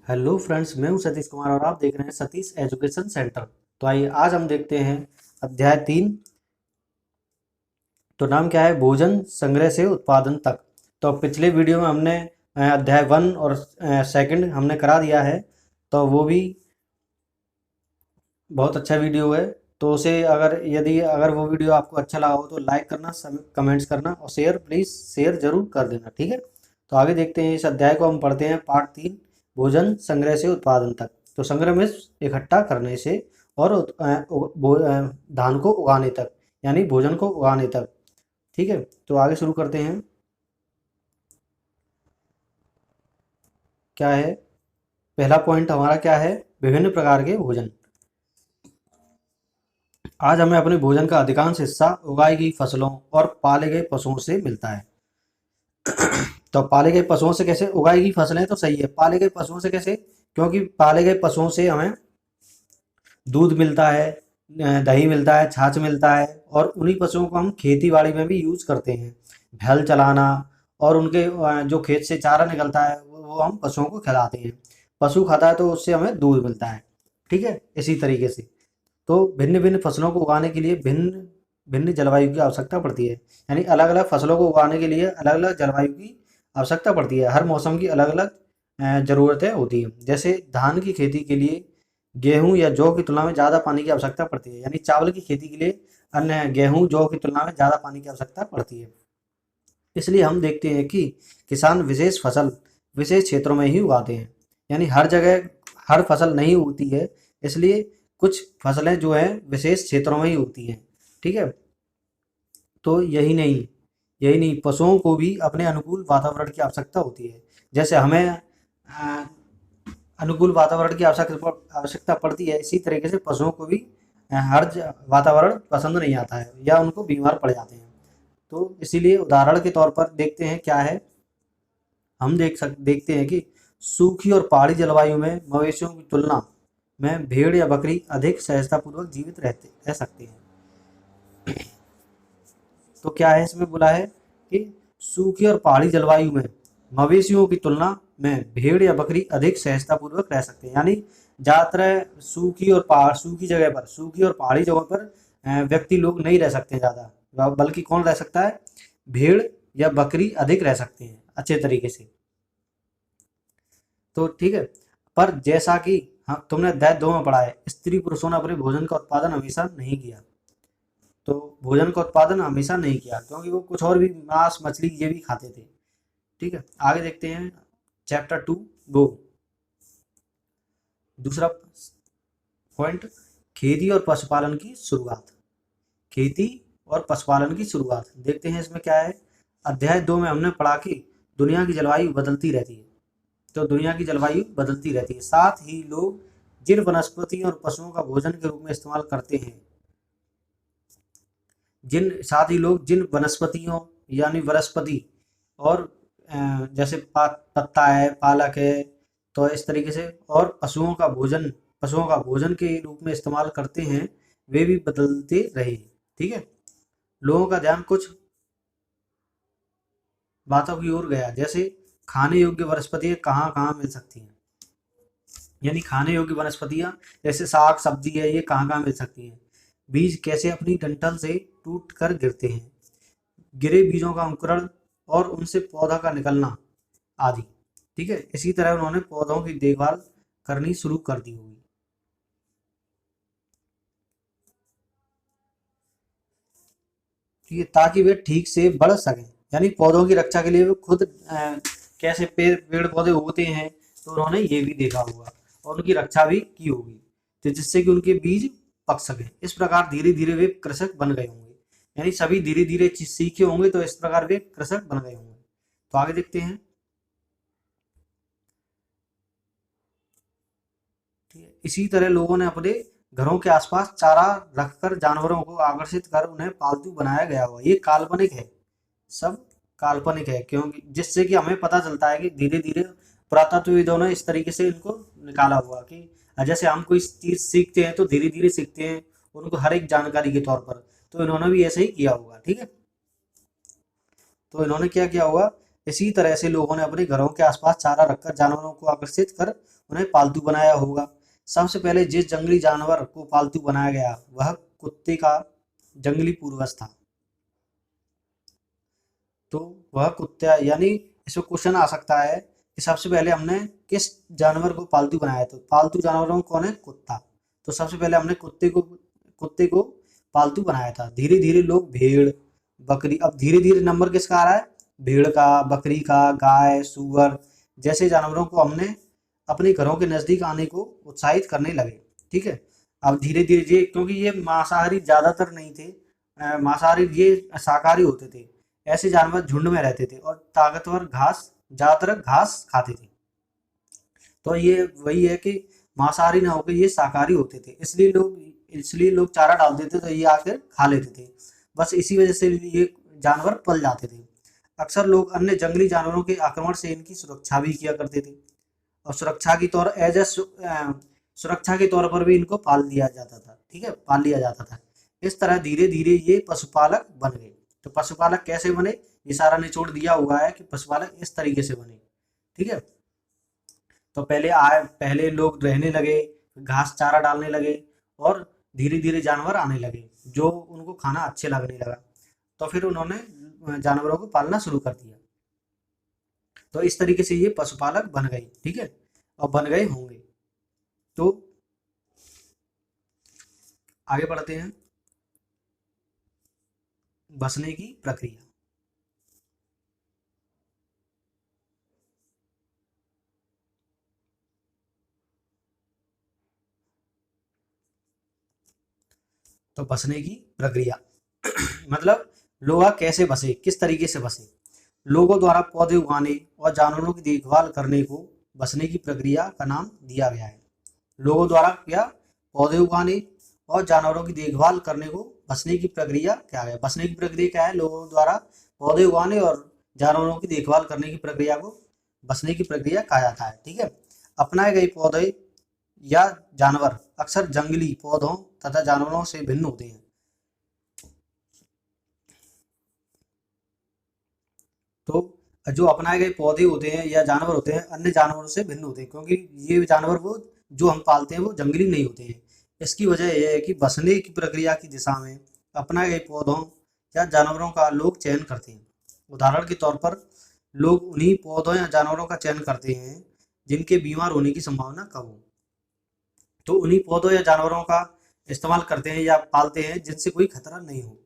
Hello friends, मैं हूं सतीश कुमार और आप देख रहे हैं सतीश एजुकेशन सेंटर। तो आइए आज हम देखते हैं अध्याय 3। तो नाम क्या है? भोजन संग्रह से उत्पादन तक। तो पिछले वीडियो में हमने अध्याय 1 और सेकंड हमने करा दिया है। तो वो भी बहुत अच्छा वीडियो है। तो उसे अगर वो वीडियो आपको अच्छा लगा हो तो लाइक करना, सब कमेंट्स करना और शेयर, प्लीज़ शेयर जरूर कर देना, ठीक है। तो आगे देखते हैं, इस अध्याय को हम पढ़ते हैं पार्ट 3, भोजन संग्रह से उत्पादन तक। तो संग्रह में इकट्ठा करने से और धान को उगाने तक, यानी भोजन को उगाने तक, ठीक है। तो आगे शुरू करते हैं। क्या है पहला पॉइंट हमारा? क्या है? विभिन्न प्रकार के भोजन। आज हमें अपने भोजन का अधिकांश हिस्सा उगाई गई फसलों और पाले गए पशुओं से मिलता है। तो पाले गए पशुओं से कैसे? उगाई गई फसलें तो सही है, पाले गए पशुओं से कैसे? क्योंकि पाले गए पशुओं से हमें दूध मिलता है, दही मिलता है, छाछ मिलता है, और उन्हीं पशुओं को हम खेती बाड़ी में भी यूज करते हैं। हल चलाना और उनके जो खेत से चारा निकलता है वो हम पशुओं को खिलाते हैं। पशु खाता है तो उससे हमें दूध मिलता है, ठीक है। इसी तरीके से तो भिन्न भिन्न फसलों को उगाने के लिए भिन्न भिन्न जलवायु की आवश्यकता पड़ती है। यानी अलग अलग फसलों को उगाने के लिए अलग अलग जलवायु की आवश्यकता पड़ती है। हर मौसम की अलग अलग ज़रूरतें होती हैं। जैसे धान की खेती के लिए गेहूं या जौ की तुलना में ज़्यादा पानी की आवश्यकता पड़ती है, यानी चावल की खेती के लिए अन्य गेहूं जौ की तुलना में ज़्यादा पानी की आवश्यकता पड़ती है। इसलिए हम देखते हैं कि किसान विशेष फसल विशेष क्षेत्रों में ही उगाते हैं। यानी हर जगह हर फसल नहीं उगती है, इसलिए कुछ फसलें जो हैं विशेष क्षेत्रों में ही उगती हैं, ठीक है। तो यही नहीं, पशुओं को भी अपने अनुकूल वातावरण की आवश्यकता होती है। जैसे हमें अनुकूल वातावरण की आवश्यकता पड़ती है, इसी तरीके से पशुओं को भी वातावरण पसंद नहीं आता है या उनको बीमार पड़ जाते हैं। तो इसीलिए उदाहरण के तौर पर देखते हैं क्या है। हम देखते हैं कि सूखी और पहाड़ी जलवायु में मवेशियों की तुलना में भेड़ या बकरी अधिक सहजतापूर्वक जीवित रह सकते हैं। तो क्या है इसमें बोला है कि सूखी और पहाड़ी जलवायु में मवेशियों की तुलना में भेड़ या बकरी अधिक सहजतापूर्वक रह सकते हैं। यानी ज़्यादातर सूखी और पहाड़ी जगहों पर व्यक्ति लोग नहीं रह सकते ज़्यादा, बल्कि कौन रह सकता है? भेड़ या बकरी अधिक रह सकते हैं अच्छे तरीके से। तो ठीक है, पर जैसा कि तुमने अध्याय 2 में पढ़ा है, स्त्री पुरुषों ने अपने भोजन का उत्पादन हमेशा नहीं किया। तो भोजन का उत्पादन हमेशा नहीं किया क्योंकि वो कुछ और भी मांस मछली ये भी खाते थे, ठीक है। आगे देखते हैं चैप्टर 2 गो। दूसरा पॉइंट, खेती और पशुपालन की शुरुआत। खेती और पशुपालन की शुरुआत देखते हैं, इसमें क्या है। अध्याय 2 में हमने पढ़ा कि दुनिया की जलवायु बदलती रहती है। तो दुनिया की जलवायु बदलती रहती है, साथ ही लोग जिन वनस्पति और पशुओं का भोजन के रूप में इस्तेमाल करते हैं, जिन वनस्पतियों यानी वनस्पति और जैसे पत्ता है, पालक है, तो इस तरीके से, और पशुओं का भोजन के रूप में इस्तेमाल करते हैं, वे भी बदलते रहे, ठीक है। लोगों का ध्यान कुछ बातों की ओर गया, जैसे खाने योग्य वनस्पतियाँ कहाँ कहाँ मिल सकती हैं। यानी खाने योग्य वनस्पतियाँ जैसे साग सब्जी है, ये कहाँ कहाँ मिल सकती हैं। बीज कैसे अपनी डंठल से टूट कर गिरते हैं, गिरे बीजों का अंकुरण और उनसे पौधा का निकलना आदि, ठीक है। इसी तरह उन्होंने पौधों की देखभाल करनी शुरू कर दी होगी, ठीक है, ताकि वे ठीक से बढ़ सकें। यानी पौधों की रक्षा के लिए वे खुद कैसे पेड़ पौधे उगते हैं, तो उन्होंने ये भी देखा होगा और उनकी रक्षा भी की होगी, तो जिससे कि उनके बीज पक सके। इस प्रकार धीरे धीरे वे कृषक बन गए होंगे। यानी सभी धीरे धीरे चीज सीखे होंगे, तो इस प्रकार वे कृषक बन गए होंगे। तो आगे देखते हैं, ठीक है। इसी तरह लोगों ने अपने घरों के आसपास चारा रखकर जानवरों को आकर्षित कर उन्हें पालतू बनाया गया हुआ, ये काल्पनिक है, सब काल्पनिक है, क्योंकि जिससे कि हमें पता चलता है कि धीरे धीरे पुरातत्वविदों ने इस तरीके से इनको निकाला हुआ कि जैसे हम कोई चीज सीखते हैं तो धीरे धीरे सीखते हैं, उनको हर एक जानकारी के तौर पर, तो इन्होंने भी ऐसे ही किया होगा, ठीक है। तो इन्होंने क्या किया होगा, इसी तरह से लोगों ने अपने घरों के आसपास चारा रखकर जानवरों को आकर्षित कर उन्हें पालतू बनाया होगा। सबसे पहले जिस जंगली जानवर को पालतू बनाया गया वह कुत्ते का जंगली पूर्वज था। तो वह कुत्ता, यानी इसमें क्वेश्चन आ सकता है कि सबसे पहले हमने किस जानवर को पालतू बनाया, तो पालतू जानवरों में कौन है, कुत्ता। तो सबसे पहले हमने कुत्ते को पालतू बनाया था। धीरे धीरे लोग भेड़, बकरी, अब धीरे धीरे नंबर किसका आ रहा है, भेड़ का, बकरी का, गाय, सूअर जैसे जानवरों को हमने अपने घरों के नजदीक आने को उत्साहित करने लगे। ठीक है। अब धीरे धीरे ये, क्योंकि ये मांसाहारी ज्यादातर नहीं थे, मांसाहारी, ये शाकाहारी होते थे। ऐसे जानवर झुंड में रहते थे और ताकतवर घास, ज्यादातर घास खाते थे। तो ये वही है कि मांसाहारी ना होकर ये शाकाहारी होते थे, इसलिए लोग चारा डालते थे तो ये आकर खा लेते थे। बस इसी वजह से ये जानवर पल जाते थे। अक्सर लोग अन्य जंगली जानवरों के आक्रमण से इनकी सुरक्षा भी किया करते थे, और सुरक्षा के तौर पर भी इनको पाल दिया जाता था। ठीक है, पाल लिया जाता था। इस तरह धीरे धीरे ये पशुपालक बन गए। तो पशुपालक कैसे बने, ये सारा निचोड़ दिया हुआ है कि पशुपालक इस तरीके से बने। ठीक है। तो पहले लोग रहने लगे, घास चारा डालने लगे, और धीरे धीरे जानवर आने लगे जो उनको खाना अच्छे लगने लगा। तो फिर उन्होंने जानवरों को पालना शुरू कर दिया। तो इस तरीके से ये पशुपालक बन गए। ठीक है, और बन गए होंगे। तो आगे बढ़ते हैं, बसने की प्रक्रिया। तो बसने की प्रक्रिया मतलब लोग कैसे बसे, किस तरीके से बसे। लोगों द्वारा पौधे उगाने और जानवरों की देखभाल करने को बसने की प्रक्रिया का नाम दिया गया है। लोगों द्वारा क्या, पौधे उगाने और जानवरों की देखभाल करने को बसने की प्रक्रिया क्या है, बसने की प्रक्रिया क्या है, लोगों द्वारा पौधे उगाने और जानवरों की देखभाल करने की प्रक्रिया को बसने की प्रक्रिया कहा जाता है। ठीक है। अपनाए गए पौधे या जानवर अक्सर जंगली पौधों तथा जानवरों से भिन्न होते हैं। तो जो अपनाए गए पौधे होते हैं या जानवर होते हैं अन्य जानवरों से भिन्न होते हैं, क्योंकि ये जानवर वो जो हम पालते हैं वो जंगली नहीं होते हैं। इसकी वजह यह है कि बसने की प्रक्रिया की दिशा में अपनाए गए पौधों या जानवरों का लोग चयन करते हैं। उदाहरण के तौर पर लोग उन्हीं पौधों या जानवरों का चयन करते हैं जिनके बीमार होने की संभावना कम हो। तो उन्हीं पौधों या जानवरों का इस्तेमाल करते हैं या पालते हैं जिनसे कोई खतरा नहीं हो।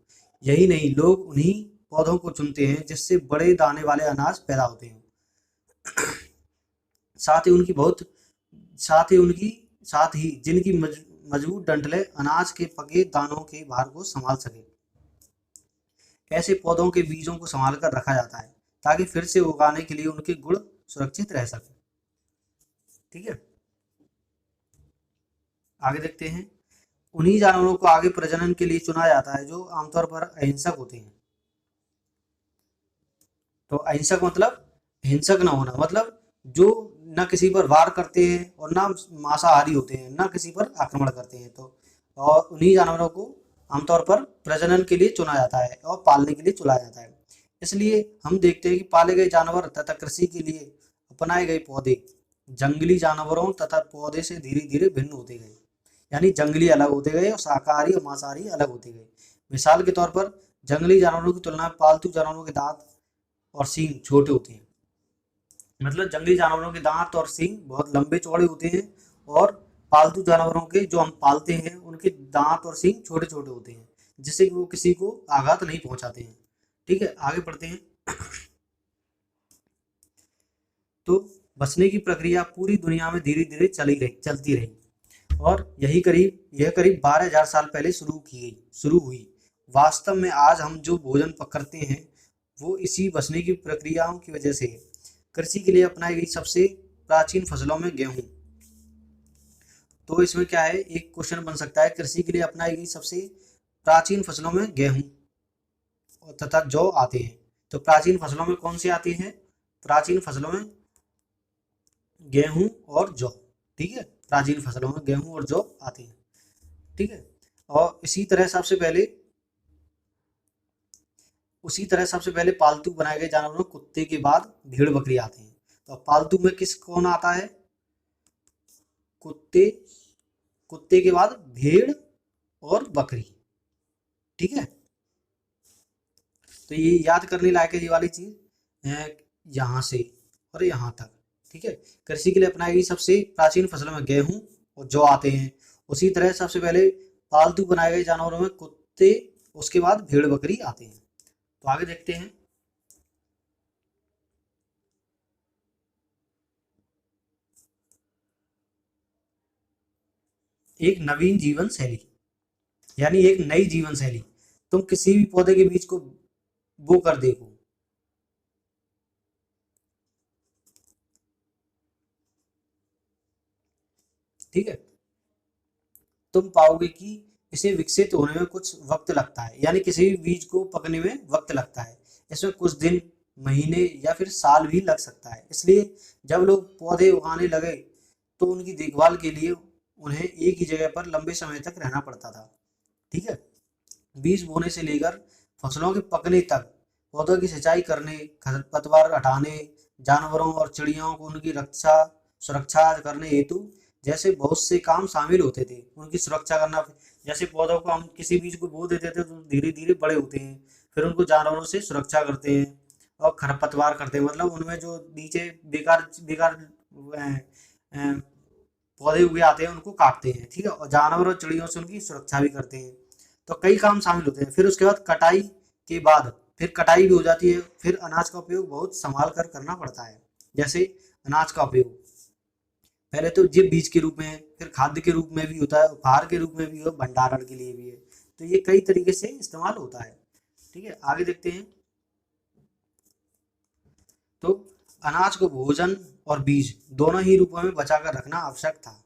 यही नहीं, लोग उन्हीं पौधों को चुनते हैं जिससे बड़े दाने वाले अनाज पैदा होते हैं। साथ ही उनकी बहुत साथ ही उनकी साथ ही जिनकी मजबूत डंठलें अनाज के पके दानों के भार को संभाल सके। ऐसे पौधों के बीजों को संभाल कर रखा जाता है ताकि फिर से उगाने के लिए उनके गुण सुरक्षित रह सके। ठीक है, आगे देखते हैं। उन्हीं जानवरों को आगे प्रजनन के लिए चुना जाता है जो आमतौर पर अहिंसक होते हैं। तो अहिंसक मतलब हिंसक ना होना, मतलब जो ना किसी पर वार करते हैं और ना मांसाहारी होते हैं, ना किसी पर आक्रमण करते हैं। तो और उन्हीं जानवरों को आमतौर पर प्रजनन के लिए चुना जाता है और पालने के लिए चुना जाता है। इसलिए हम देखते हैं कि पाले गए जानवर तथा कृषि के लिए अपनाए गए पौधे जंगली जानवरों तथा पौधे से धीरे धीरे भिन्न होते गए। यानी जंगली अलग होते गए और शाकाहारी और मांसाहारी अलग होते गए। मिसाल के तौर पर जंगली जानवरों की तुलना में पालतू जानवरों के दांत और सींग छोटे होते हैं। मतलब जंगली जानवरों के दांत और सींग बहुत लंबे चौड़े होते हैं, और पालतू जानवरों के जो हम पालते हैं उनके दांत और सींग छोटे छोटे होते हैं, जिससे कि वो किसी को आघात नहीं पहुंचाते हैं। ठीक है, आगे बढ़ते हैं। तो बसने की प्रक्रिया पूरी दुनिया में धीरे धीरे चलती रही, और यह करीब 12,000 साल पहले शुरू हुई। वास्तव में आज हम जो भोजन करते हैं वो इसी बसने की प्रक्रियाओं की वजह से है। कृषि के लिए अपनाई गई सबसे प्राचीन फसलों में गेहूं। तो इसमें क्या है, एक क्वेश्चन बन सकता है, कृषि के लिए अपनाई गई सबसे प्राचीन फसलों में गेहूं और तथा जौ आते हैं। तो प्राचीन फसलों में कौन से आते हैं, प्राचीन फसलों में गेहूं और जौ। ठीक है, प्राचीन फसलों में गेहूं और जौ आते हैं। ठीक है, और इसी तरह सबसे पहले उसी तरह सबसे पहले पालतू बनाए गए जानवरों में कुत्ते के बाद भेड़ बकरी आते हैं। तो पालतू में किस कौन आता है? कुत्ते, कुत्ते के बाद भेड़ और बकरी। ठीक है, तो ये याद करने लायक है ये वाली चीज यहाँ से और यहाँ तक। ठीक है, कृषि के लिए अपनाई गई सबसे प्राचीन फसलों में गेहूं और जौ आते हैं। उसी तरह सबसे पहले पालतू बनाए गए जानवरों में कुत्ते, उसके बाद भेड़ बकरी आते हैं। तो आगे देखते हैं। एक नवीन जीवन शैली, यानी एक नई जीवन शैली। तुम किसी भी पौधे के बीज को बो कर देखो, ठीक है, तुम पाओगे कि इसे विकसित होने में कुछ वक्त लगता है, यानी किसी भी बीज को पकने में वक्त लगता है। इसमें कुछ दिन, महीने या फिर साल भी लग सकता है। इसलिए जब लोग पौधे उगाने लगे तो उनकी देखभाल के लिए उन्हें एक ही जगह पर लंबे समय तक रहना पड़ता था। ठीक है, बीज बोने से लेकर फसलों के पकने तक पौधों की सिंचाई करने, खरपतवार हटाने, जानवरों और चिड़ियों को उनकी रक्षा सुरक्षा करने हेतु जैसे बहुत से काम शामिल होते थे। उनकी सुरक्षा करना, जैसे पौधों को हम किसी बीज को बो देते थे तो धीरे धीरे बड़े होते हैं, फिर उनको जानवरों से सुरक्षा करते हैं और खरपतवार करते हैं, मतलब उनमें जो नीचे बेकार बेकार पौधे उगे आते हैं उनको काटते हैं। ठीक है, और जानवर और चिड़ियों से उनकी सुरक्षा भी करते हैं। तो कई काम शामिल होते हैं। फिर उसके बाद कटाई के बाद फिर कटाई भी हो जाती है। फिर अनाज का उपयोग बहुत संभाल कर करना पड़ता है। जैसे अनाज का उपयोग पहले तो जीव बीज के रूप में, फिर खाद्य के रूप में भी होता है, उपहार के रूप में भी और भंडारण के लिए भी है। तो ये कई तरीके से इस्तेमाल होता है। ठीक है, आगे देखते हैं। तो अनाज को भोजन और बीज दोनों ही रूपों में बचाकर रखना आवश्यक था।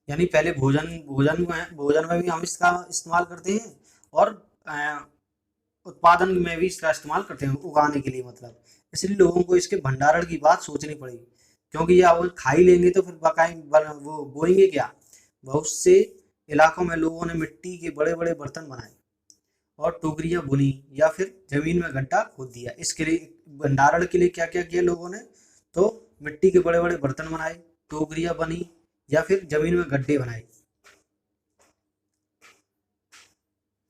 यानी पहले भोजन भोजन में भी हम इसका इस्तेमाल करते हैं और अ, उत्पादन में भी इसका इस्तेमाल करते हैं, उगाने के लिए मतलब। इसलिए लोगों को इसके भंडारण की बात सोचनी पड़ेगी, क्योंकि ये वो खा ही लेंगे तो फिर वो बोएंगे क्या? बहुत से इलाकों में लोगों ने मिट्टी के बड़े बड़े बर्तन बनाए और टोकरियां बुनी या फिर जमीन में गड्ढा खोद दिया। इसके लिए भंडारण के लिए क्या क्या किया लोगों ने? तो मिट्टी के बड़े बड़े बर्तन बनाए, टोकरियां बनी या फिर जमीन में गड्ढे बनाए।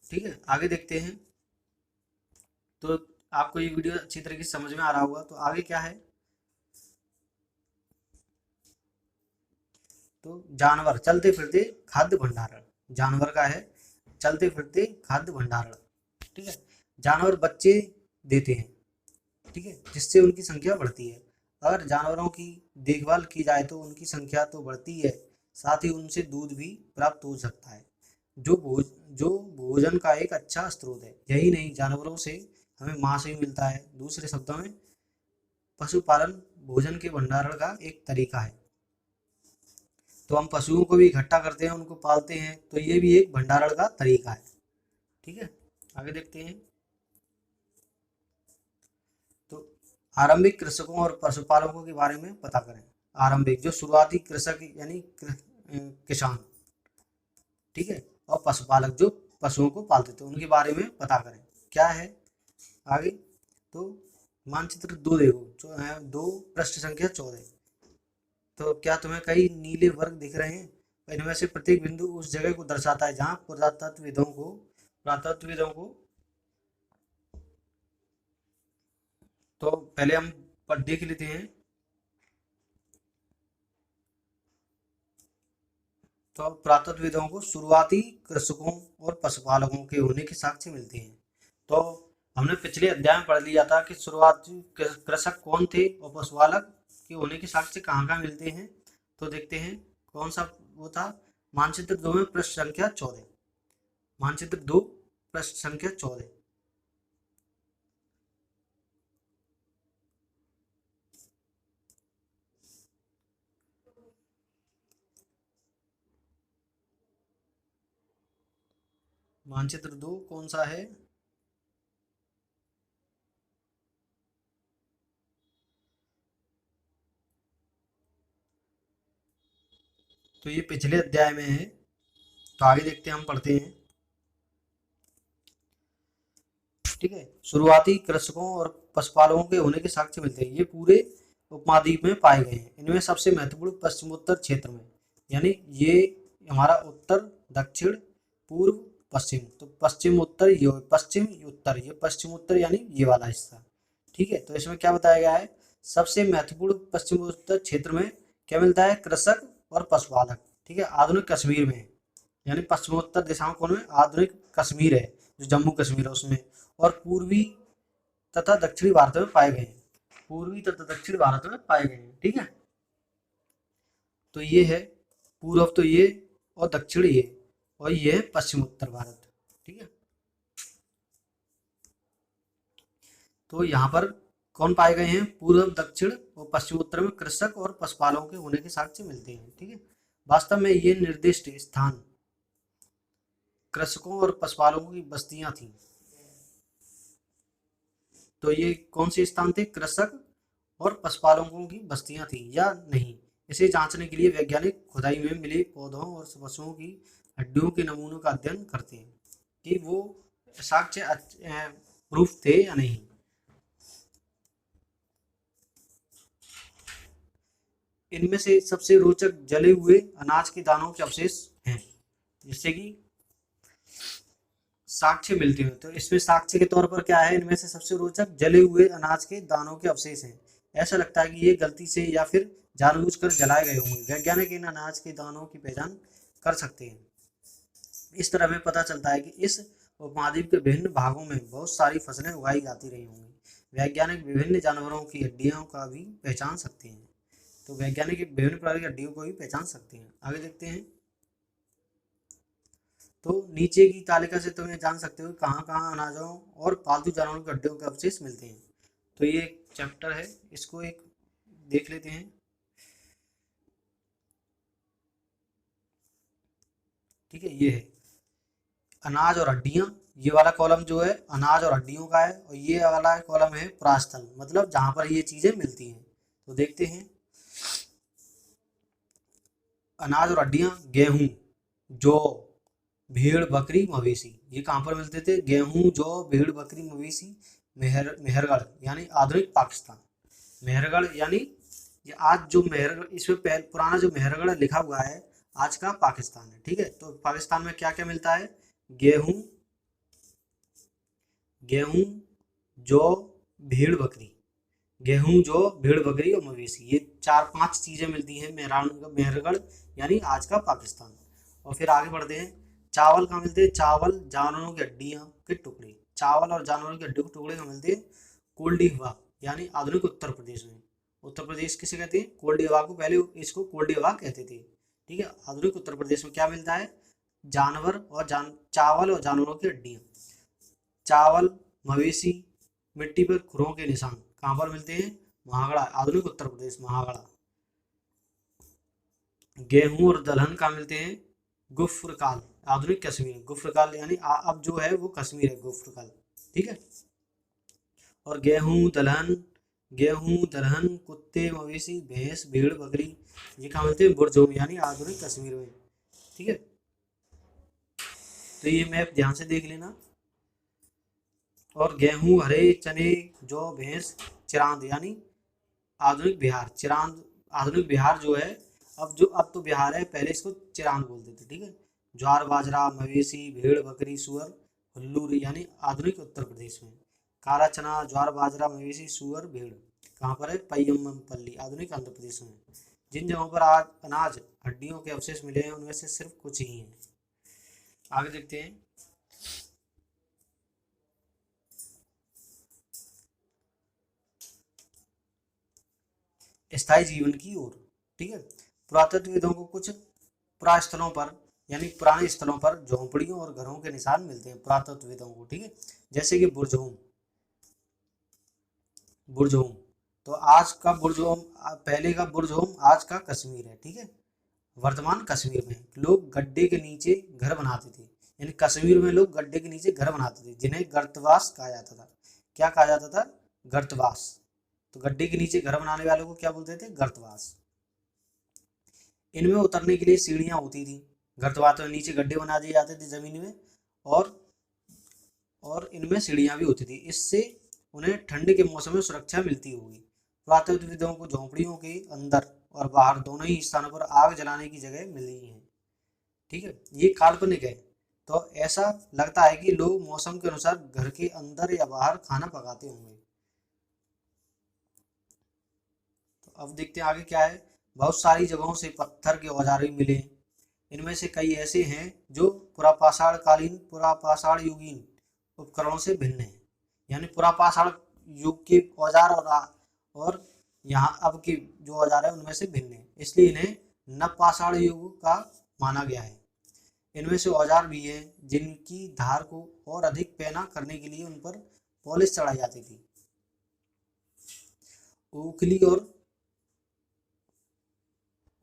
ठीक है, आगे देखते हैं। तो आपको ये वीडियो अच्छी तरीके से समझ में आ रहा होगा। तो आगे क्या है? तो जानवर चलते फिरते खाद्य भंडारण, जानवर का है चलते फिरते खाद्य भंडारण। ठीक है, जानवर बच्चे देते हैं, ठीक है, जिससे उनकी संख्या बढ़ती है। अगर जानवरों की देखभाल की जाए तो उनकी संख्या तो बढ़ती है, साथ ही उनसे दूध भी प्राप्त हो सकता है, जो जो भोजन का एक अच्छा स्रोत है। यही नहीं, जानवरों से हमें मांस भी मिलता है। दूसरे शब्दों में पशुपालन भोजन के भंडारण का एक तरीका है। तो हम पशुओं को भी इकट्ठा करते हैं, उनको पालते हैं, तो ये भी एक भंडारण का तरीका है। ठीक है, आगे देखते हैं। तो आरंभिक कृषकों और पशुपालकों के बारे में पता करें। आरंभिक जो शुरुआती कृषक यानी किसान, ठीक है, और पशुपालक जो पशुओं को पालते थे उनके बारे में पता करें। क्या है आगे? तो मानचित्र दो देखो, जो है दो, पृष्ठ संख्या 14। तो क्या तुम्हें कई नीले वर्ग दिख रहे हैं? इनमें से प्रत्येक बिंदु उस जगह को दर्शाता है जहाँ पुरातत्वविदों को तो पहले हम देख लेते हैं। तो पुरातत्वविदों को शुरुआती कृषकों और पशुपालकों के होने के साक्ष्य मिलते हैं। तो हमने पिछले अध्याय में पढ़ लिया था कि शुरुआती कृषक कौन थे और पशुपालक के होने के साक्ष्य कहाँ कहाँ मिलते हैं। तो देखते हैं कौन सा वो था। मानचित्र 2 में पृष्ठ संख्या 14। मानचित्र 2 पृष्ठ संख्या 14। मानचित्र 2 कौन सा है? तो ये पिछले अध्याय में है। तो आगे देखते हैं, हम पढ़ते हैं। ठीक है। शुरुआती कृषकों और पशुपालकों के होने के साक्ष्य मिलते हैं। ये पूरे उपमहाद्वीप में पाए गए हैं। इनमें सबसे महत्वपूर्ण पश्चिमोत्तर क्षेत्र में, यानी ये हमारा उत्तर, दक्षिण, पूर्व, पश्चिम। तो पश्चिम उत्तर, ये पश्चिम उत्तर, ये पश्चिम उत्तर यानी ये वाला हिस्सा। ठीक है। तो इसमें क्या बताया गया है, सबसे महत्वपूर्ण पश्चिमोत्तर क्षेत्र में क्या मिलता है, कृषक और पशुपालक। ठीक है। आधुनिक कश्मीर में, यानी पश्चिमोत्तर दिशाओं कोण में आधुनिक कश्मीर है, जो जम्मू कश्मीर है उसमें, और पूर्वी तथा दक्षिणी भारत में पाए गए हैं। पूर्वी तथा दक्षिण भारत में पाए गए हैं। ठीक है। तो ये है पूर्व, तो ये, और दक्षिण ये, और ये है पश्चिम उत्तर भारत। ठीक है। तो यहाँ पर कौन पाए गए हैं, पूर्व, दक्षिण और पश्चिम उत्तर में कृषक और पशुपालकों के होने के साक्ष्य मिलते हैं। ठीक है। वास्तव में ये निर्दिष्ट स्थान कृषकों और पशुपालकों की बस्तियां थी। तो ये कौन से स्थान थे, कृषक और पशुपालकों की बस्तियां थी या नहीं, इसे जांचने के लिए वैज्ञानिक खुदाई में मिले पौधों और पशुओं की हड्डियों के नमूनों का अध्ययन करते हैं कि वो साक्ष्य प्रूफ थे या नहीं। इनमें से सबसे रोचक जले हुए अनाज के दानों के अवशेष हैं, जिससे कि साक्ष्य मिलते हैं। तो इसमें साक्ष्य के तौर पर क्या है, इनमें से सबसे रोचक जले हुए अनाज के दानों के अवशेष हैं। ऐसा लगता है कि ये गलती से या फिर जानबूझकर जलाए गए होंगे। वैज्ञानिक इन अनाज के दानों की पहचान कर सकते हैं। इस तरह हमें पता चलता है कि इस उपमहाद्वीप के विभिन्न भागों में बहुत सारी फसलें उगाई जाती रही होंगी। वैज्ञानिक विभिन्न जानवरों की हड्डियों का भी पहचान सकते हैं। तो वैज्ञानिक विभिन्न प्रकार की हड्डियों को भी पहचान सकते हैं। आगे देखते हैं। तो नीचे की तालिका से तुम्हें जान सकते हो कहाँ कहाँ अनाजों और पालतू जानवरों के हड्डियों के अवशेष मिलते हैं। तो ये एक चैप्टर है, इसको एक देख लेते हैं। ठीक है। ये है अनाज और हड्डियां। ये वाला कॉलम जो है अनाज और हड्डियों का है, और ये वाला कॉलम है पुरास्थल, मतलब जहां पर ये चीजें मिलती हैं। तो देखते हैं। अनाज और हड्डियां, गेहूं, जौ, भेड़, बकरी, मवेशी। ये कहाँ पर मिलते थे, गेहूं, जौ, भेड़, बकरी, मवेशी, मेहरगढ़ यानी आधुनिक पाकिस्तान। मेहरगढ़ यानी ये आज जो मेहरगढ़, इसमें पुराना जो मेहरगढ़ लिखा हुआ है आज का पाकिस्तान है। ठीक है। तो पाकिस्तान में क्या क्या मिलता है, गेहूं, गेहूं, जौ, भेड़, बकरी, गेहूं, जौ, भेड़, बकरी और मवेशी। ये 4-5 चीजें मिलती हैं मेहरगढ़ यानी आज का पाकिस्तान। और फिर आगे बढ़ते हैं। चावल कहाँ मिलते हैं, चावल, जानवरों की हड्डियां के टुकड़े। चावल और जानवरों की हड्डियों के टुकड़े कहाँ मिलते हैं, कोल्डिहवा यानी आधुनिक उत्तर प्रदेश में। उत्तर प्रदेश किसे कहते हैं, कोल्डिहवा को, पहले इसको कोल्डिहवा कहते थे। ठीक है। आधुनिक उत्तर प्रदेश में क्या मिलता है, जानवर और चावल और जानवरों की हड्डियां। चावल, मवेशी, मिट्टी पर खुरों के निशान कहाँ पर मिलते हैं, महागढ़ा, आधुनिक उत्तर प्रदेश, महागढ़ा। गेहूं और दलहन कहाँ मिलते हैं, गुफ्रकाल, आधुनिक कश्मीर। गुफ्रकाल यानी अब जो है वो कश्मीर है, गुफ्रकाल। ठीक है। और गेहूं, दलहन, कुत्ते, मवेशी, भैंस, भेड़, बकरी, ये कहाँ मिलते हैं, बुरजोम यानी आधुनिक कश्मीर में। ठीक है। तो ये मैप ध्यान से देख लेना। और गेहूं, हरे चने, जौ, भैंस, चिरांद यानी आधुनिक बिहार। चिरांद, आधुनिक बिहार जो है, अब तो बिहार है, पहले इसको चिरांद बोलते थे। ठीक है। ज्वार, बाजरा, मवेशी, भेड़, बकरी, सुअर, हुल्लूर यानी आधुनिक उत्तर प्रदेश में। काला चना, ज्वार, बाजरा, मवेशी, सुअर, भेड़ कहाँ पर है, पय्यमपल्ली, आधुनिक आंध्र प्रदेश में। जिन जगहों पर आज अनाज हड्डियों के अवशेष मिले हैं उनमें से सिर्फ कुछ ही हैं। आगे देखते हैं। स्थायी जीवन की ओर। ठीक है। पुरातत्वविदों को कुछ पुरास्थलों पर यानी पुराने स्थलों पर झोंपड़ियों और घरों के निशान मिलते हैं पुरातत्वविदों को। ठीक है। जैसे कि बुरजोम, बुरजोम, तो आज का बुरजोम, पहले का बुरजोम आज का कश्मीर है। ठीक है। वर्तमान कश्मीर में लोग गड्ढे के नीचे घर बनाते थे, यानी कश्मीर में लोग गड्ढे के नीचे घर बनाते थे, जिन्हें गर्तवास कहा जाता था। क्या कहा जाता था, गर्तवास। तो गड्ढे के नीचे घर बनाने वालों को क्या बोलते थे, गर्तवास। इनमें उतरने के लिए सीढ़ियां होती थी। गर्तवास में नीचे गड्ढे बना दिए जाते थे जमीन में, और और इनमें सीढ़ियां भी होती थी। इससे उन्हें ठंड के मौसम में सुरक्षा मिलती होगी। पुरातत्वविदों को झोंपड़ियों के अंदर और बाहर दोनों ही स्थानों पर आग जलाने की जगह मिली है। ठीक है, ये काल्पनिक है। तो ऐसा लगता है कि लोग मौसम के अनुसार घर के अंदर या बाहर खाना पकाते होंगे। तो अब देखते हैं आगे क्या है। बहुत सारी जगहों से पत्थर के औजार भी मिले। इनमें से कई ऐसे हैं जो पुरापाषाण युगीन उपकरणों से भिन्न हैं। यानी पुरापाषाण युग के औजार और यहाँ अब के जो औजार है उनमें से भिन्न है, इसलिए इन्हें नवपाषाण युग का माना गया है। इनमें से औजार भी हैं जिनकी धार को और अधिक पैना करने के लिए उन पर पॉलिश चढ़ाई जाती थी।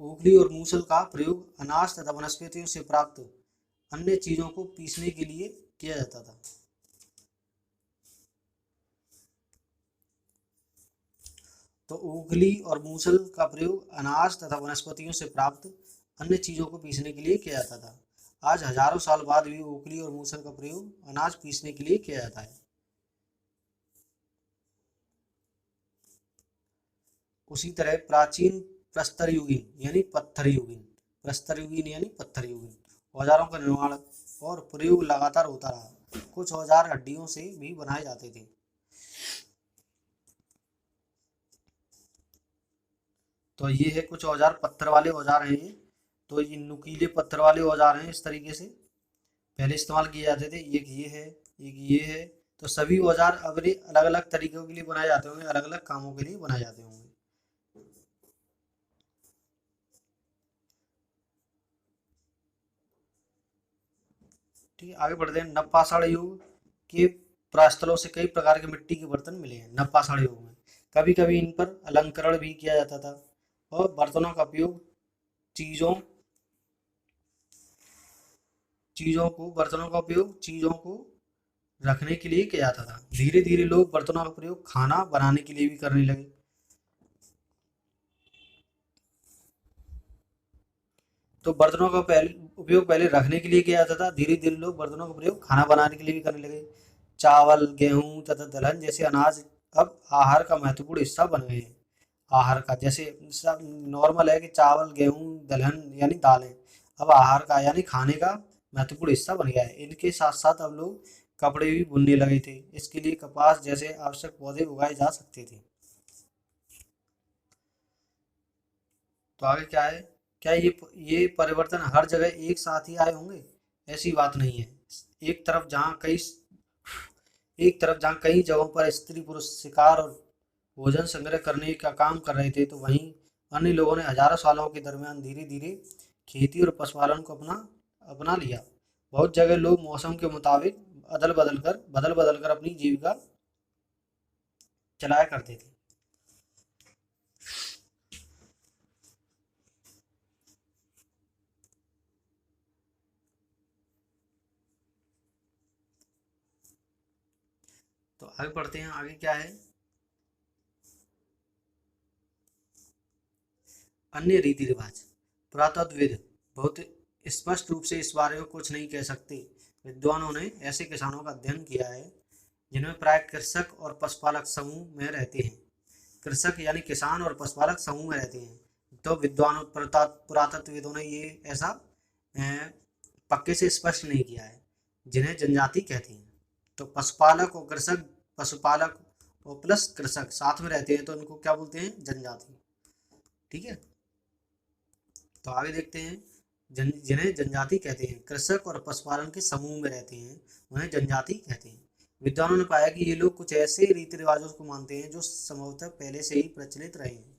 ओखली और मूसल का प्रयोग अनाज तथा वनस्पतियों से प्राप्त अन्य चीजों को पीसने के लिए किया जाता था। तो ओखली और मूसल का प्रयोग अनाज तथा वनस्पतियों से प्राप्त अन्य चीजों को पीसने के लिए किया जाता था। आज हजारों साल बाद भी ओखली और मूसल का प्रयोग अनाज पीसने के लिए किया जाता है। उसी तरह प्राचीन प्रस्तर युगीन यानी पत्थर युगीन औजारों का निर्माण और प्रयोग लगातार होता रहा। कुछ औजार हड्डियों से भी बनाए जाते थे। तो ये है कुछ औजार, पत्थर वाले औजार हैं ये। तो ये नुकीले पत्थर वाले औजार हैं, इस तरीके से पहले इस्तेमाल किए जाते थे। एक ये है, एक ये है। तो सभी औजार अब अलग अलग तरीकों के लिए बनाए जाते होंगे, अलग अलग कामों के लिए बनाए जाते होंगे। ठीक है, आगे बढ़ते हैं। नवपाषाण युग के प्रस्थलों से कई प्रकार के मिट्टी के बर्तन मिले हैं। नवपाषाण युग में कभी कभी इन पर अलंकरण भी किया जाता था और चीजों बर्तनों को रखने के लिए किया जाता था। धीरे धीरे लोग बर्तनों का प्रयोग खाना बनाने के लिए भी करने लगे। तो बर्तनों का उपयोग पहले रखने के लिए किया जाता था, धीरे धीरे लोग बर्तनों का प्रयोग खाना बनाने के लिए भी करने लगे। चावल, गेहूं तथा दलहन जैसे अनाज अब आहार का महत्वपूर्ण हिस्सा बन गए हैं। आहार का जैसे सब नॉर्मल है कि चावल, गेहूं, दलहन यानी दालें अब आहार का यानी खाने का महत्वपूर्ण हिस्सा बन गया है। इनके साथ साथ अब लोग कपड़े भी बुनने लगे थे। इसके लिए कपास जैसे आवश्यक पौधे उगाए जा सकते थे। तो आगे क्या है। क्या ये परिवर्तन हर जगह एक साथ ही आए होंगे? ऐसी बात नहीं है। एक तरफ जहाँ कई एक तरफ जहाँ कई जगहों पर स्त्री पुरुष शिकार और भोजन संग्रह करने का काम कर रहे थे, तो वहीं अन्य लोगों ने हजारों सालों के दरमियान धीरे धीरे खेती और पशुपालन को अपना अपना लिया। बहुत जगह लोग मौसम के मुताबिक बदल बदल कर अपनी जीविका चलाया करते थे। तो आगे पढ़ते हैं, आगे क्या है। अन्य रीति रिवाज। पुरातत्वविद बहुत स्पष्ट रूप से इस बारे में कुछ नहीं कह सकते। विद्वानों ने ऐसे किसानों का अध्ययन किया है जिनमें प्राय कृषक और पशुपालक समूह में रहते हैं। कृषक यानी किसान और पशुपालक समूह में रहते हैं। तो विद्वानों पुरातत्वविदों ने ये ऐसा पक्के से स्पष्ट नहीं किया है, जिन्हें जनजाति कहते हैं। तो पशुपालक और प्लस कृषक साथ में रहते हैं, तो इनको क्या बोलते हैं? जनजाति। ठीक है, तो आगे देखते हैं। जिन्हें जनजाति कहते हैं, कृषक और पशुपालन के समूह में रहते हैं, उन्हें जनजाति कहते हैं। विद्वानों ने पाया कि ये लोग कुछ ऐसे रीति रिवाजों को मानते हैं जो संभवतः पहले से ही प्रचलित रहे हैं।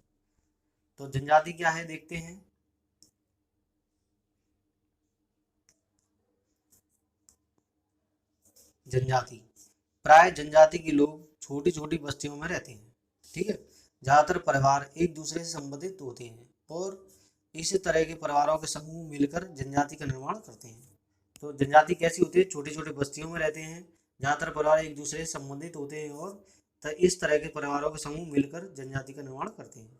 तो जनजाति क्या है देखते हैं। जनजाति प्राय जनजाति के लोग छोटी छोटी बस्तियों में रहते हैं। ठीक है, ज्यादातर परिवार एक दूसरे से संबंधित होते हैं और इस तरह के परिवारों के समूह मिलकर जनजाति का निर्माण करते हैं। तो जनजाति कैसी होती है? छोटी छोटी बस्तियों में रहते हैं, ज्यादातर परिवार एक दूसरे से संबंधित होते हैं और इस तरह के परिवारों के समूह मिलकर जनजाति का निर्माण करते हैं।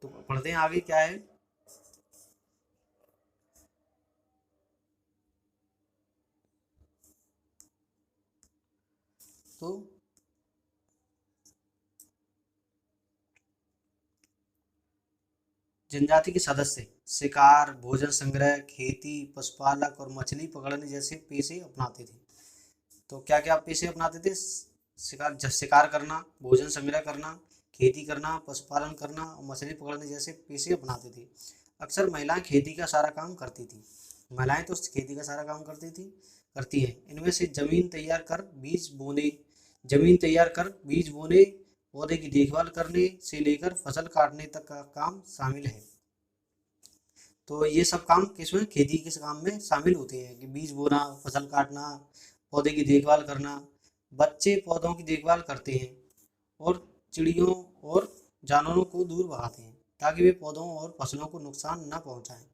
तो पढ़ते हैं आगे क्या है। तो जनजाति के सदस्य शिकार, भोजन संग्रह, खेती, पशुपालक और मछली पकड़ने जैसे पेशे अपनाते थे। तो क्या क्या पेशे अपनाते थे? शिकार करना, भोजन संग्रह करना, खेती करना, पशुपालन करना और मछली पकड़ने जैसे पेशे अपनाते थे। अक्सर महिलाएं खेती का सारा काम करती थी। महिलाएं तो खेती का सारा काम करती हैं। इनमें से जमीन तैयार कर बीज बोने, पौधे की देखभाल करने से लेकर फसल काटने तक का काम शामिल है। तो ये सब काम किसमें? खेती के काम में शामिल होते हैं कि बीज बोना, फसल काटना, पौधे की देखभाल करना। बच्चे पौधों की देखभाल करते हैं और चिड़ियों और जानवरों को दूर भगाते हैं ताकि वे पौधों और फसलों को नुकसान न पहुंचाएं।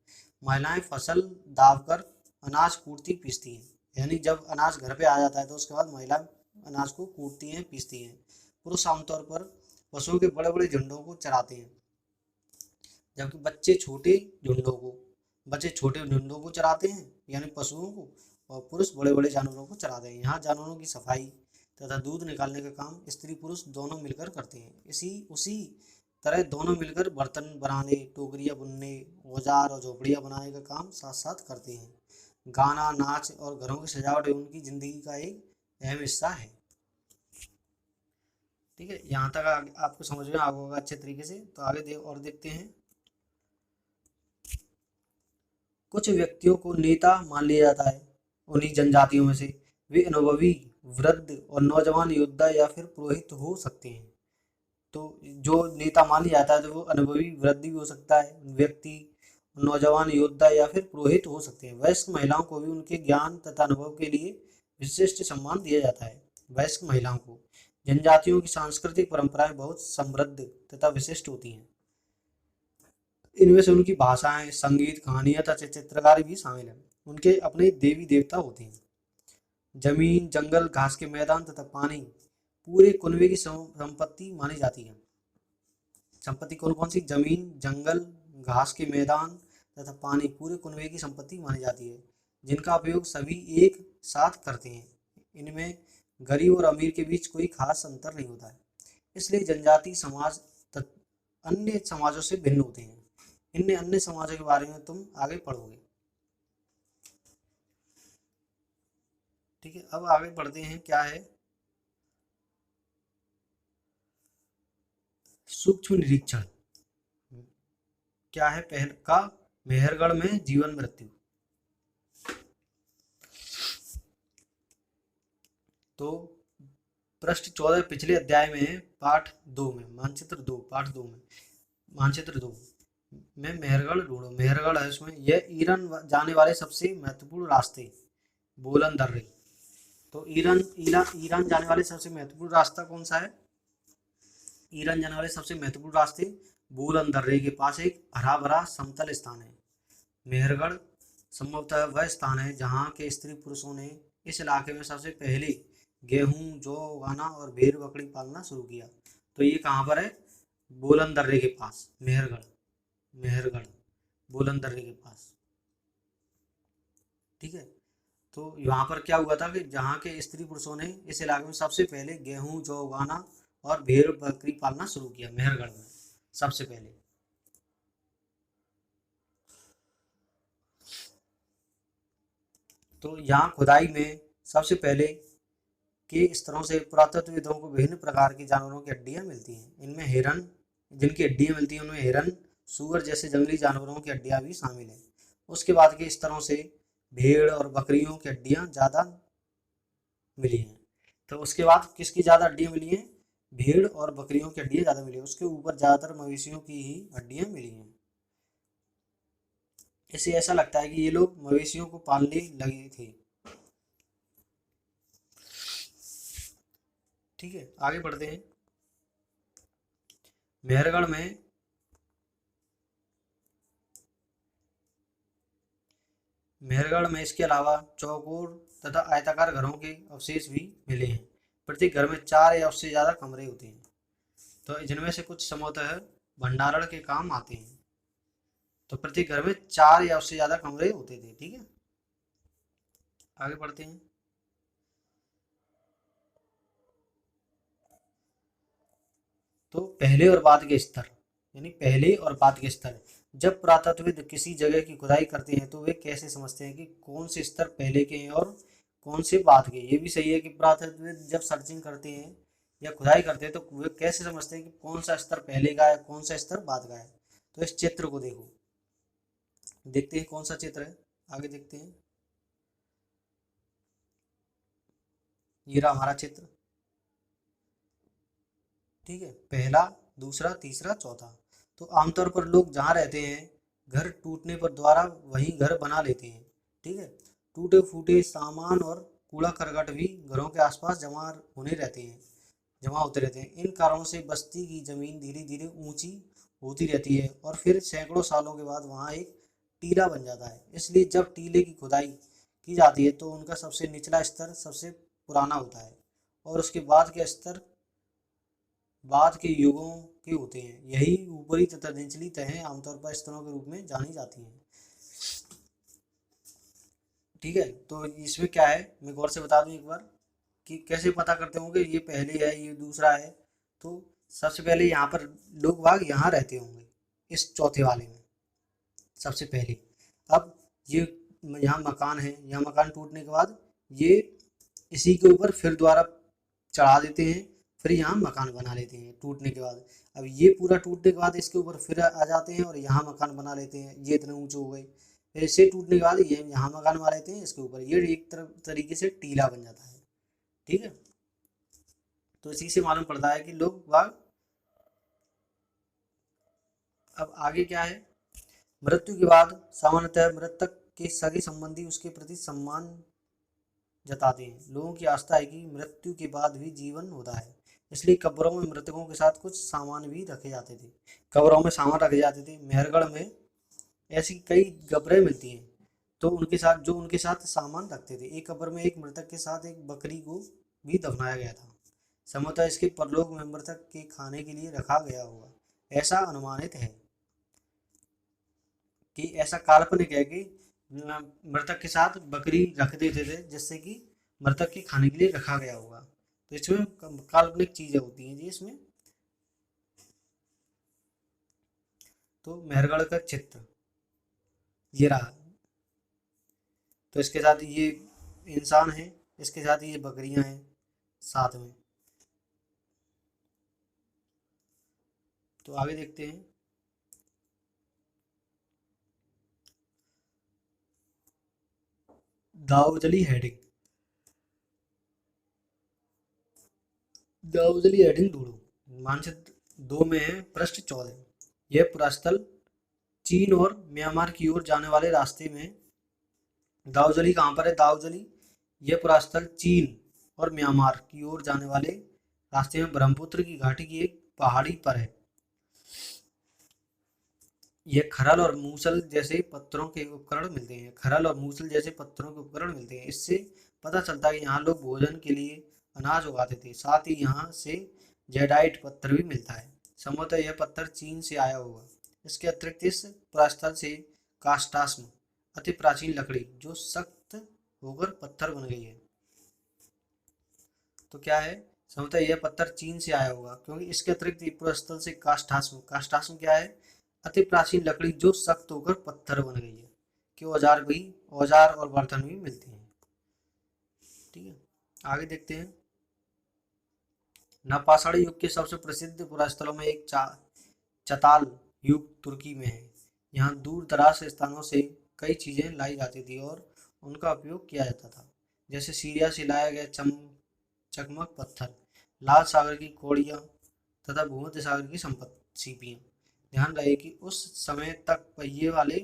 महिलाएं फसल दावकर अनाज कूटती पीसती हैं। यानी जब अनाज घर पे आ जाता है तो उसके बाद महिला अनाज को कूटती हैं, पीसती हैं। पुरुष आमतौर पर पशुओं के बड़े बड़े झुंडों को चराते हैं, जबकि बच्चे छोटे झुंडों को चराते हैं, यानी पशुओं को, और पुरुष बड़े बड़े जानवरों को चराते हैं। यहाँ जानवरों की सफाई तथा दूध निकालने का काम स्त्री पुरुष दोनों मिलकर करते हैं। इसी उसी तरह दोनों मिलकर बर्तन बनाने, टोकरियाँ बुनने, औजार और झोपड़ियाँ बनाने का काम साथ साथ करते हैं। गाना, नाच और घरों की सजावट उनकी जिंदगी का एक अहम हिस्सा है। ठीक है, यहाँ तक आपको समझ में आ गया होगा अच्छे तरीके से। तो आगे देखते हैं। कुछ व्यक्तियों को नेता मान लिया जाता है उन्हीं जनजातियों में से। वे अनुभवी, वृद्ध और नौजवान योद्धा या फिर पुरोहित हो सकते हैं। तो जो नेता मान लिया जाता है तो वो अनुभवी, वृद्ध भी हो सकता है व्यक्ति, नौजवान योद्धा या फिर पुरोहित हो सकते हैं। वयस्क महिलाओं को भी उनके ज्ञान तथा अनुभव के लिए विशिष्ट सम्मान दिया जाता है। वयस्क महिलाओं को जनजातियों की सांस्कृतिक परंपराएं बहुत समृद्ध तथा विशिष्ट होती हैं। इनमें से उनकी भाषाएं, संगीत, कहानियां तथा चित्रकारी भी शामिल है। उनके अपने देवी देवता होते हैं। जमीन, जंगल, घास के मैदान तथा पानी पूरे कुनबे की संपत्ति मानी जाती है। संपत्ति कौन कौन सी? जमीन, जंगल, घास के मैदान तथा पानी पूरे कुनबे की संपत्ति मानी जाती है, जिनका उपयोग सभी एक साथ करते हैं। इनमें गरीब और अमीर के बीच कोई खास अंतर नहीं होता है। इसलिए जनजाति समाज अन्य समाजों से भिन्न होते हैं। इन अन्य समाजों के बारे में तुम आगे पढ़ोगे। ठीक है, अब आगे बढ़ते हैं। क्या है? सूक्ष्म निरीक्षण। क्या है? पहल का मेहरगढ़ में जीवन मृत्यु। तो पृष्ठ 14 पिछले अध्याय में पाठ 2 में मानचित्र 2 में मेहरगढ़ ढूंढो। मेहरगढ़ है उसमें। यह ईरान जाने वाले सबसे महत्वपूर्ण रास्ते बोलन दर्रे। तो ईरान जाने वाले सबसे महत्वपूर्ण रास्ता कौन सा है? ईरान जाने वाले सबसे महत्वपूर्ण रास्ते बोलन दर्रे के पास एक हरा भरा समतल स्थान है। मेहरगढ़ संभवतः वह स्थान है जहाँ के स्त्री पुरुषों ने इस इलाके में सबसे पहले गेहूं, जौ उगाना और भेड़ बकरी पालना शुरू किया। तो ये कहाँ पर है? बोलन दर्रे के पास। मेहरगढ़ बोलन दर्रे के पास। ठीक है, तो यहाँ पर क्या हुआ था कि जहाँ के स्त्री पुरुषों ने इस इलाके में सबसे पहले गेहूं, जौ उगाना और भेड़ बकरी पालना शुरू किया। मेहरगढ़ में सबसे पहले। तो यहाँ खुदाई में सबसे पहले के स्तरों से पुरातत्वविदों को विभिन्न प्रकार की जानवरों की हड्डियां मिलती हैं। इनमें हिरन, जिनकी हड्डियां मिलती हैं उनमें हिरन, सूअर जैसे जंगली जानवरों की हड्डियां भी शामिल हैं। उसके बाद के स्तरों से भेड़ और बकरियों की हड्डियां ज़्यादा मिली हैं। तो उसके बाद किसकी ज़्यादा हड्डियां मिली हैं? भेड़ और बकरियों की हड्डियां ज़्यादा मिली हैं। उसके ऊपर ज़्यादातर मवेशियों की ही हड्डियां मिली हैं। इससे ऐसा लगता है कि ये लोग मवेशियों को पालने लगे थे। ठीक है, आगे बढ़ते हैं। मेहरगढ़ में इसके अलावा चौकोर तथा आयताकार घरों के अवशेष भी मिले हैं। प्रत्येक घर में 4 या उससे ज़्यादा कमरे होते हैं, तो जिनमें से कुछ संभवतः भंडारण के काम आते हैं। तो प्रत्येक घर में 4 या उससे ज़्यादा कमरे होते थे। ठीक है, आगे बढ़ते हैं। तो पहले और बाद के स्तर, यानी पहले और बाद के स्तर। जब पुरातत्वविद किसी जगह की खुदाई करते हैं तो वे कैसे समझते हैं कि कौन से स्तर पहले के हैं और कौन से बाद के। ये भी सही है कि पुरातत्वविद जब सर्चिंग करते हैं या खुदाई करते हैं तो वे कैसे समझते हैं कि कौन सा स्तर पहले का है, कौन सा स्तर बाद का है। तो इस चित्र को देखो, देखते हैं कौन सा चित्र है, आगे देखते हैं। ये रहा हमारा चित्र, ठीक है, पहला, दूसरा, तीसरा, चौथा। तो आमतौर पर लोग जहाँ रहते हैं, घर टूटने पर द्वारा वहीं घर बना लेते हैं, ठीक है। टूटे फूटे सामान और कूड़ा करकट भी घरों के आसपास जमा होते रहते हैं। इन कारणों से बस्ती की जमीन धीरे धीरे ऊंची होती रहती है और फिर सैकड़ों सालों के बाद वहाँ एक टीला बन जाता है। इसलिए जब टीले की खुदाई की जाती है तो उनका सबसे निचला स्तर सबसे पुराना होता है और उसके बाद के स्तर बाद के युगों के होते हैं। यही ऊपरी तथा निचली तहें आमतौर पर स्तरों के रूप में जानी जाती हैं, ठीक है। तो इसमें क्या है, मैं गौर से बता दूं एक बार कि कैसे पता करते होंगे ये पहले है ये दूसरा है। तो सबसे पहले यहाँ पर लोग बाग यहाँ रहते होंगे इस चौथे वाले में सबसे पहले। अब ये यहाँ मकान है, यहाँ मकान टूटने के बाद ये इसी के ऊपर फिर दोबारा चढ़ा देते हैं, फिर यहाँ मकान बना लेते हैं टूटने के बाद। अब ये पूरा टूटने के बाद इसके ऊपर फिर आ जाते हैं और यहाँ मकान बना लेते हैं, ये इतने ऊंचे हो गए। फिर इसे टूटने के बाद ये यहाँ मकान बना लेते हैं इसके ऊपर, ये एक तरीके से टीला बन जाता है, ठीक है। तो इसी से मालूम पड़ता है कि लोग बाग। अब आगे क्या है, मृत्यु के बाद सामान्यतः मृतक के सगे संबंधी उसके प्रति सम्मान जताते हैं। लोगों की आस्था है कि मृत्यु के बाद भी जीवन होता है, इसलिए कब्रों में मृतकों के साथ कुछ सामान भी रखे जाते थे। कब्रों में सामान रखे जाते थे। मेहरगढ़ में ऐसी कई कब्रें मिलती हैं तो उनके साथ सामान रखते थे। एक कब्र में एक मृतक के साथ एक बकरी को भी दफनाया गया था। संभवतः इसके परलोक में मृतक के खाने के लिए रखा गया होगा, ऐसा अनुमानित है कि ऐसा काल्पनिक है कि मृतक के साथ बकरी रख देते थे जिससे कि मृतक के खाने के लिए रखा गया होगा। तो इसमें काल्पनिक चीजें होती हैं जी इसमें। तो मेहरगढ़ का चित्र ये रहा, तो इसके साथ ये इंसान है, इसके साथ ये बकरियां हैं साथ में। तो आगे देखते हैं। दाऊदली हेडिंग, दाऊदली हेडिंग ढूंढो। मानचित्र 2 में है पृष्ठ 14। यह पुरास्थल चीन और म्यांमार की ओर जाने वाले रास्ते में। दाऊदली कहाँ पर है, दाऊदली यह पुरास्थल चीन और म्यांमार की ओर जाने वाले रास्ते में ब्रह्मपुत्र की घाटी की एक पहाड़ी पर है। यह खरल और मूसल जैसे पत्थरों के उपकरण मिलते हैं, खरल और मूसल जैसे पत्थरों के उपकरण मिलते हैं। इससे पता चलता है कि यहाँ लोग भोजन के लिए अनाज उगाते थे। साथ ही यहाँ से जेडाइट पत्थर भी मिलता है। संभवतः यह पत्थर चीन से आया होगा। इसके अतिरिक्त इस प्रस्थल से काष्ठाश्म अति प्राचीन लकड़ी जो सख्त होकर पत्थर बन गई है। तो क्या है, संभवतः यह पत्थर चीन से आया होगा क्योंकि इसके अतिरिक्त प्रस्थल से काष्ठाश्म, काष्ठाश्म क्या है, अति प्राचीन लकड़ी जो सख्त होकर पत्थर बन गई है। कि औजार और बर्तन भी मिलते हैं, ठीक है। आगे देखते हैं। नवपाषाणी युग के सबसे प्रसिद्ध पुरास्थलों में एक चताल युग तुर्की में है। यहाँ दूर दराज स्थानों से कई चीजें लाई जाती थी और उनका उपयोग किया जाता था, जैसे सीरिया से लाया गया चकमक पत्थर, लाल सागर की कौड़ियाँ तथा भूमध्य सागर की सीपियाँ। ध्यान रहे कि उस समय तक पहिए वाले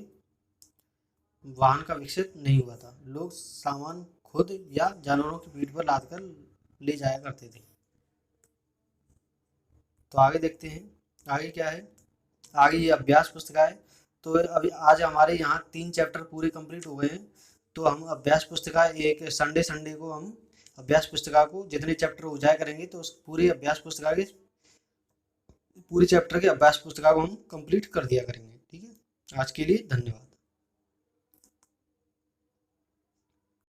वाहन का विकसित नहीं हुआ था। लोग सामान खुद या जानवरों की पीठ पर लाद कर ले जाया करते थे। तो आगे देखते हैं, आगे क्या है, आगे ये अभ्यास पुस्तिका है। तो अभी आज हमारे यहाँ 3 चैप्टर पूरे कंप्लीट हो गए हैं। तो हम अभ्यास पुस्तिका एक संडे को हम अभ्यास पुस्तिका को जितने चैप्टर हो जाया करेंगे तो उस पूरे अभ्यास पुस्तिका के पूरे चैप्टर के अभ्यास पुस्तिका को हम कंप्लीट कर दिया करेंगे, ठीक है। आज के लिए धन्यवाद।